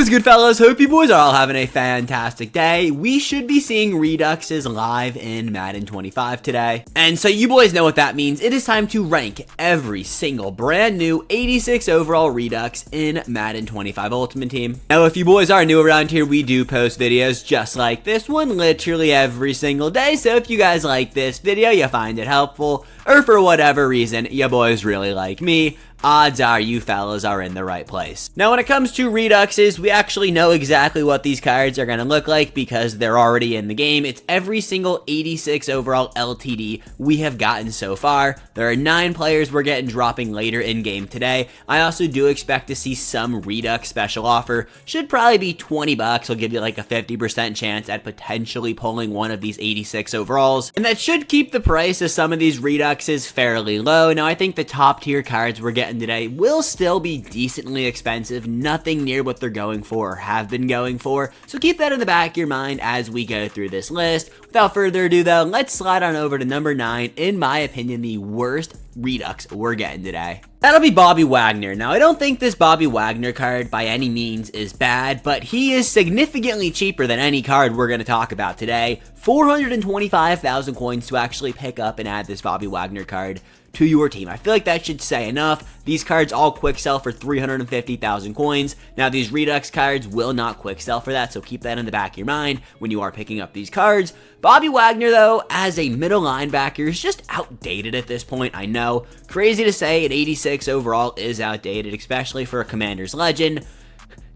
What's good, fellas? Hope you boys are all having a fantastic day. We should be seeing Reduxes live in Madden 25 today. And so you boys know what that means. It is time to rank every single brand new 86 overall Redux in Madden 25 Ultimate Team. Now, if you boys are new around here, we do post videos just like this one literally every single day. So if you guys like this video, you find it helpful, or for whatever reason, you boys really like me, odds are you fellas are in the right place. Now, when it comes to Reduxes, we actually know exactly what these cards are going to look like because they're already in the game. It's every single 86 overall LTD we have gotten so far. There are 9 players we're getting dropping later in game today. I also do expect to see some Redux special offer. Should probably be 20 bucks. Will give you like a 50% chance at potentially pulling one of these 86 overalls. And that should keep the price of some of these Reduxes fairly low. Now, I think the top tier cards we're getting today will still be decently expensive, nothing near what they're going for or have been going for, so keep that in the back of your mind as we go through this list. Without further ado though, let's slide on over to number 9, in my opinion the worst Redux we're getting today. That'll be Bobby Wagner. Now, I don't think this Bobby Wagner card by any means is bad, but he is significantly cheaper than any card we're going to talk about today. 425,000 coins to actually pick up and add this Bobby Wagner card to your team. I feel like that should say enough. These cards all quick sell for 350,000 coins. Now, these Redux cards will not quick sell for that, so keep that in the back of your mind when you are picking up these cards. Bobby Wagner, though, as a middle linebacker, is just outdated at this point. I know. Crazy to say, an 86 overall is outdated, especially for a Commander's Legend.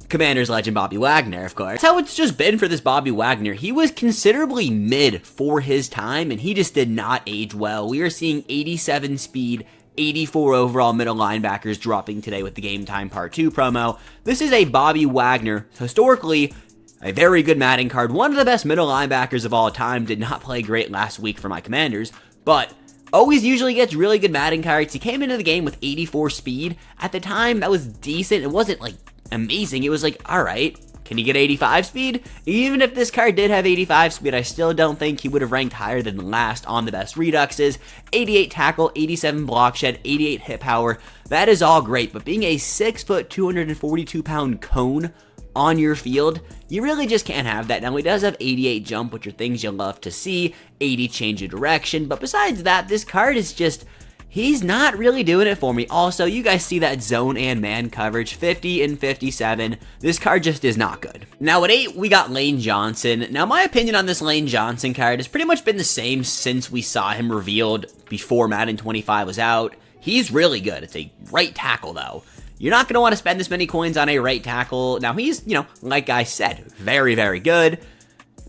Commander's Legend Bobby Wagner, of course. That's how it's just been for this Bobby Wagner. He was considerably mid for his time, and he just did not age well. We are seeing 87 speed, 84 overall middle linebackers dropping today with the Game Time Part 2 promo. This is a Bobby Wagner, historically a very good Madden card. One of the best middle linebackers of all time. Did not play great last week for my Commanders, but always usually gets really good Madden cards. He came into the game with 84 speed. At the time, that was decent. It wasn't like amazing. It was like, all right, can he get 85 speed? Even if this card did have 85 speed, I still don't think he would have ranked higher than last on the best Reduxes. 88 tackle, 87 block shed, 88 hit power. That is all great, but being a 6 foot, 242 pound cone on your field, you really just can't have that. Now, he does have 88 jump, which are things you'll love to see, 80 change of direction, but besides that, this card is just, he's not really doing it for me. Also, you guys see that zone and man coverage, 50 and 57. This card just is not good. Now, at 8, we got Lane Johnson. Now, my opinion on this Lane Johnson card has pretty much been the same since we saw him revealed before Madden 25 was out. He's really good. It's a right tackle, though. You're not going to want to spend this many coins on a right tackle. Now, he's, like I said, very, very good.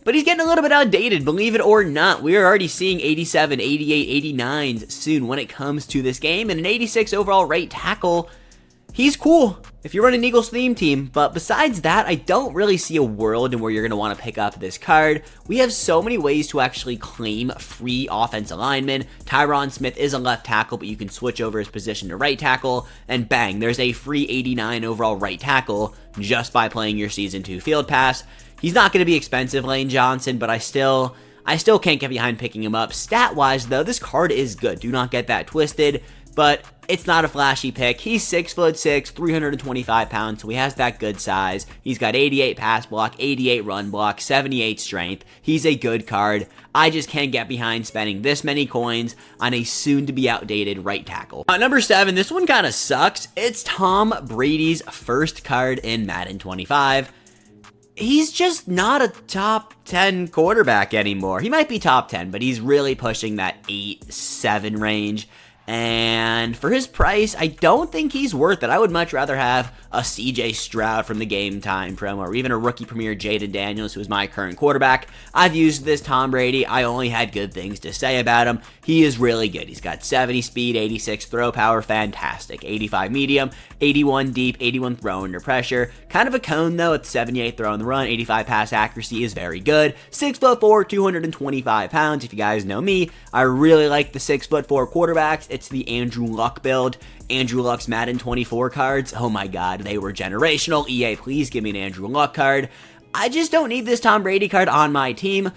But he's getting a little bit outdated, believe it or not. We are already seeing 87, 88, 89s soon when it comes to this game. And an 86 overall right tackle, he's cool if you're running Eagles theme team. But besides that, I don't really see a world in where you're going to want to pick up this card. We have so many ways to actually claim free offensive linemen. Tyron Smith is a left tackle, but you can switch over his position to right tackle. And bang, there's a free 89 overall right tackle just by playing your Season 2 Field Pass. He's not going to be expensive, Lane Johnson, but I still can't get behind picking him up. Stat-wise, though, this card is good. Do not get that twisted, but it's not a flashy pick. He's 6'6", 325 pounds, so he has that good size. He's got 88 pass block, 88 run block, 78 strength. He's a good card. I just can't get behind spending this many coins on a soon-to-be outdated right tackle. Number 7, this one kind of sucks. It's Tom Brady's first card in Madden 25. He's just not a top 10 quarterback anymore. He might be top 10, but he's really pushing that 8-7 range. And for his price, I don't think he's worth it. I would much rather have a CJ Stroud from the Game Time promo, or even a rookie premier Jayden Daniels, who is my current quarterback. I've used this Tom Brady. I only had good things to say about him. He is really good. He's got 70 speed, 86 throw power, fantastic. 85 medium, 81 deep, 81 throw under pressure. Kind of a cone, though, at 78 throw in the run, 85 pass accuracy is very good. 6'4", 225 pounds. If you guys know me, I really like the 6'4" quarterbacks. It's the Andrew Luck build. Andrew Luck's Madden 24 cards, oh my god, they were generational. EA, please give me an Andrew Luck card. I just don't need this Tom Brady card on my team.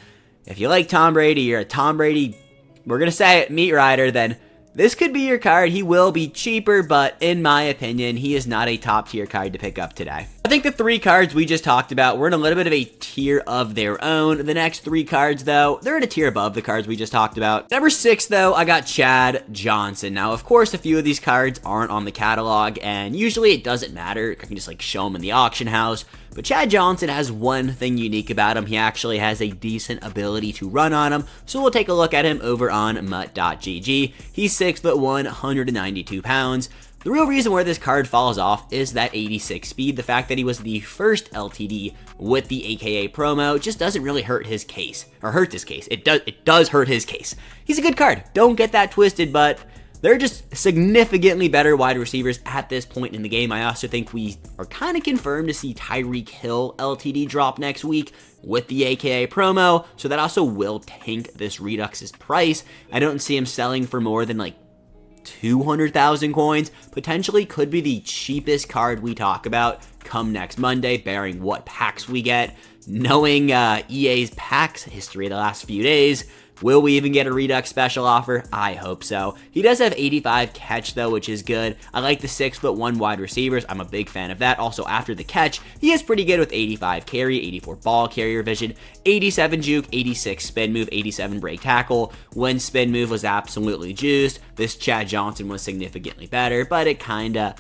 If you like Tom Brady, you're a Tom Brady, we're going to say it, meat rider, then this could be your card. He will be cheaper, but in my opinion, he is not a top tier card to pick up today. I think the 3 cards we just talked about were in a little bit of a tier of their own. The next 3 cards, though, they're in a tier above the cards we just talked about. Number 6, though, I got Chad Johnson. Now, of course, a few of these cards aren't on the catalog, and usually it doesn't matter. I can just like show them in the auction house. But Chad Johnson has one thing unique about him. He actually has a decent ability to run on him. So we'll take a look at him over on mutt.gg. He's 6'1", 192 pounds. The real reason where this card falls off is that 86 speed. The fact that he was the first LTD with the AKA promo just doesn't really hurt his case. Or hurt his case. It does hurt his case. He's a good card. Don't get that twisted, but they're just significantly better wide receivers at this point in the game. I also think we are kind of confirmed to see Tyreek Hill LTD drop next week with the AKA promo, so that also will tank this Redux's price. I don't see him selling for more than like 200,000 coins. Potentially could be the cheapest card we talk about come next Monday, bearing what packs we get. Knowing EA's packs history the last few days, will we even get a Redux special offer? I hope so. He does have 85 catch though, which is good. I like the 6'1" wide receivers. I'm a big fan of that. Also, after the catch, he is pretty good with 85 carry, 84 ball carrier vision, 87 juke, 86 spin move, 87 break tackle. When spin move was absolutely juiced, this Chad Johnson was significantly better, but it kinda,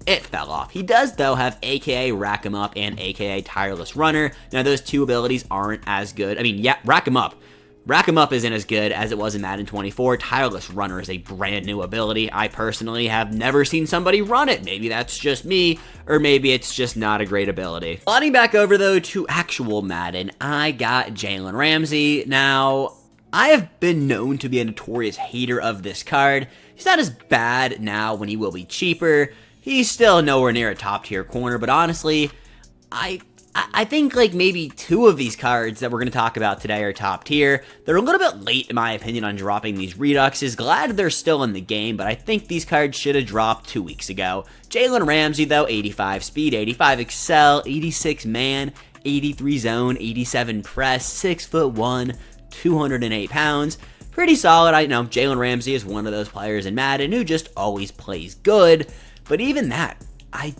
it fell off. He does, though, have AKA Rack 'em Up and AKA Tireless Runner. Now, those 2 abilities aren't as good. I mean, yeah, Rack 'em Up. Rack 'em Up isn't as good as it was in Madden 24. Tireless Runner is a brand new ability. I personally have never seen somebody run it. Maybe that's just me, or maybe it's just not a great ability. Sliding back over, though, to actual Madden, I got Jaylen Ramsey. Now, I have been known to be a notorious hater of this card. He's not as bad now when he will be cheaper. He's still nowhere near a top tier corner, but honestly, I think like maybe 2 of these cards that we're going to talk about today are top tier. They're a little bit late, in my opinion, on dropping these Reduxes. Glad they're still in the game, but I think these cards should have dropped 2 weeks ago. Jaylen Ramsey, though, 85 speed, 85 excel, 86 man, 83 zone, 87 press, 6'1", 208 pounds. Pretty solid. I know Jaylen Ramsey is one of those players in Madden who just always plays good. But even that, I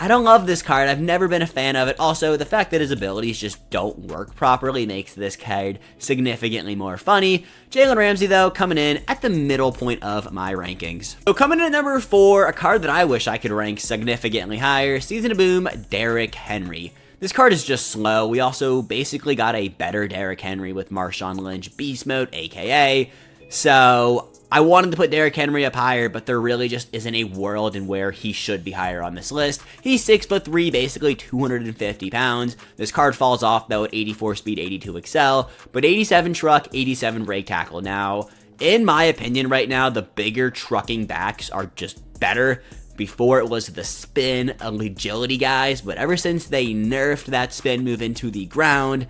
don't love this card. I've never been a fan of it. Also, the fact that his abilities just don't work properly makes this card significantly more funny. Jaylen Ramsey, though, coming in at the middle point of my rankings. So coming in at number 4, a card that I wish I could rank significantly higher, Season of Boom, Derrick Henry. This card is just slow. We also basically got a better Derrick Henry with Marshawn Lynch Beast Mode, aka. So I wanted to put Derrick Henry up higher, but there really just isn't a world in where he should be higher on this list. He's 6'3", basically 250 pounds. This card falls off, though, at 84 speed, 82 excel, but 87 truck, 87 break tackle. Now, in my opinion right now, the bigger trucking backs are just better. Before it was the spin agility guys, but ever since they nerfed that spin move into the ground,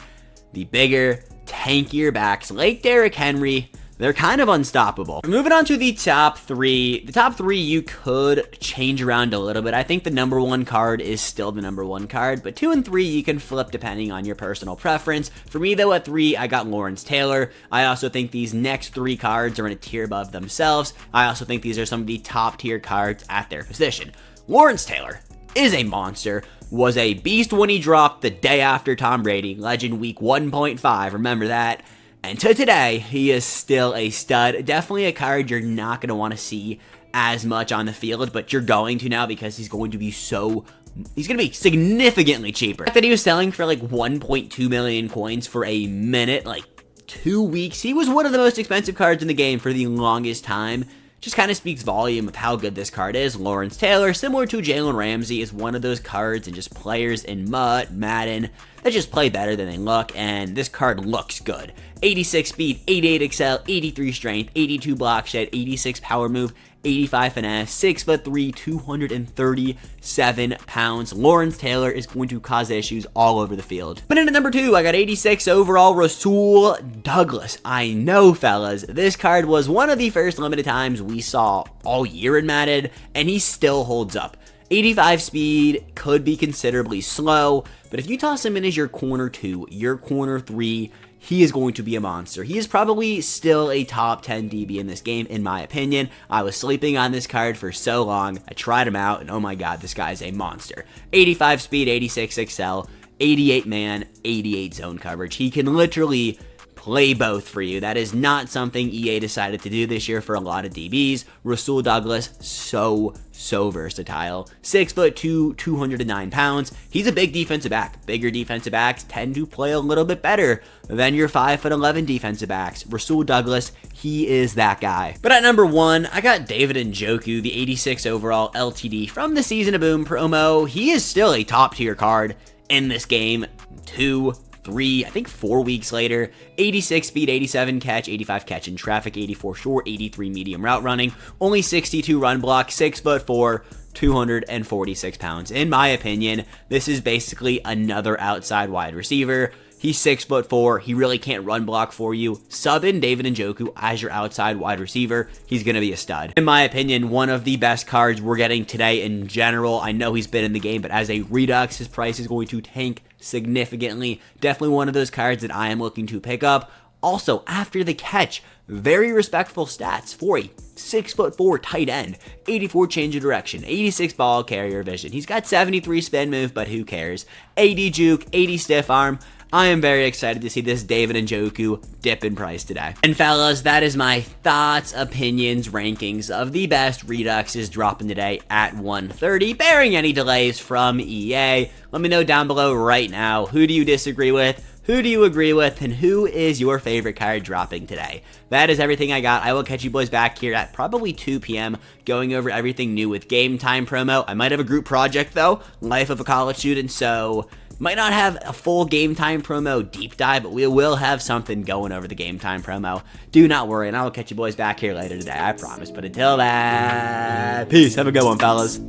the bigger, tankier backs like Derrick Henry, they're kind of unstoppable. Moving on to the top 3. The top 3 you could change around a little bit. I think the number 1 card is still the number 1 card, but 2 and 3 you can flip depending on your personal preference. For me, though, at 3, I got Lawrence Taylor. I also think these next 3 cards are in a tier above themselves. I also think these are some of the top tier cards at their position. Lawrence Taylor is a monster. Was a beast when he dropped the day after Tom Brady. Legend week 1.5, remember that. And to today, he is still a stud. Definitely a card you're not going to want to see as much on the field, but you're going to now because he's going to be significantly cheaper. The fact that he was selling for like 1.2 million coins for a minute, like 2 weeks, he was one of the most expensive cards in the game for the longest time. Just kind of speaks volume of how good this card is. Lawrence Taylor, similar to Jaylen Ramsey, is one of those cards and just players in Madden that just play better than they look, and this card looks good. 86 speed, 88 excel, 83 strength, 82 block shed, 86 power move, 85 finesse, 6'3", 237 pounds. Lawrence Taylor is going to cause issues all over the field. But in at number 2, I got 86 overall Rico Douglas. I know, fellas, this card was one of the first limited times we saw all year in Madden, and he still holds up. 85 speed could be considerably slow, but if you toss him in as your corner 2, your corner 3, he is going to be a monster. He is probably still a top 10 DB in this game, in my opinion. I was sleeping on this card for so long. I tried him out, and oh my god, this guy is a monster. 85 speed, 86 excel, 88 man, 88 zone coverage. He can literally play both for you. That is not something EA decided to do this year for a lot of DBs. Rico Douglas, so versatile. 6'2", 209 pounds. He's a big defensive back. Bigger defensive backs tend to play a little bit better than your 5'11" defensive backs. Rico Douglas, he is that guy. But at number 1, I got David Njoku, the 86 overall LTD from the Season of Boom promo. He is still a top tier card in this game. 3, I think 4 weeks later. 86 speed, 87 catch, 85 catch in traffic, 84 short, 83 medium route running, only 62 run block, 6'4", 246 pounds. In my opinion, this is basically another outside wide receiver. He's 6'4". He really can't run block for you. Sub in David Njoku as your outside wide receiver. He's going to be a stud. In my opinion, one of the best cards we're getting today in general. I know he's been in the game, but as a Redux, his price is going to tank significantly. Definitely one of those cards that I am looking to pick up. Also, after the catch, very respectful stats for a 6'4" tight end, 84 change of direction, 86 ball carrier vision. He's got 73 spin move, but who cares? 80 juke, 80 stiff arm. I am very excited to see this David Njoku dip in price today. And fellas, that is my thoughts, opinions, rankings of the best Reduxes dropping today at 130, bearing any delays from EA. Let me know down below right now, who do you disagree with? Who do you agree with, and who is your favorite card dropping today? That is everything I got. I will catch you boys back here at probably 2 p.m. going over everything new with Game Time promo. I might have a group project though, Life of a College Student, so might not have a full Game Time promo deep dive, but we will have something going over the Game Time promo. Do not worry, and I will catch you boys back here later today, I promise. But until then, peace. Have a good one, fellas.